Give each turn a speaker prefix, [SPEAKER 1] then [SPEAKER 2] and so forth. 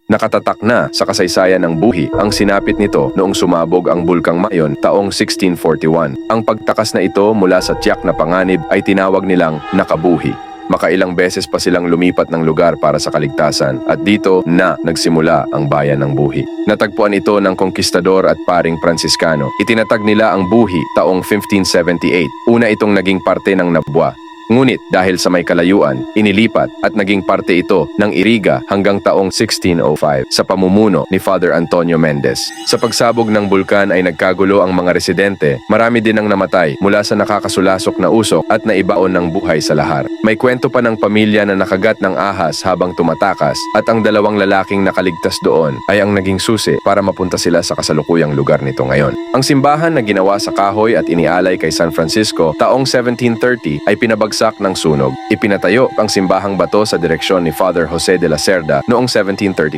[SPEAKER 1] Nakatatak na sa kasaysayan ng buhi ang sinapit nito noong sumabog ang Bulkang Mayon taong 1641. Ang pagtakas na ito mula sa tiyak na panganib ay tinawag nilang nakabuhi. Makailang beses pa silang lumipat ng lugar para sa kaligtasan at dito na nagsimula ang bayan ng Buhi. Natagpuan ito ng konkistador at paring Pransiskano. Itinatag nila ang Buhi taong 1578. Una itong naging parte ng Nabwa. Ngunit dahil sa may kalayuan, inilipat at naging parte ito ng Iriga hanggang taong 1605 sa pamumuno ni Father Antonio Mendez. Sa pagsabog ng bulkan ay nagkagulo ang mga residente, marami din ang namatay mula sa nakakasulasok na usok at naibaon ng buhay sa lahar. May kwento pa ng pamilya na nakagat ng ahas habang tumatakas at ang dalawang lalaking nakaligtas doon ay ang naging susi para mapunta sila sa kasalukuyang lugar nito ngayon. Ang simbahan na ginawa sa kahoy at inialay kay San Francisco taong 1730 ay pinabagsak ng sunog. Ipinatayo ang simbahang bato sa direksyon ni Father Jose de la Cerda noong 1735.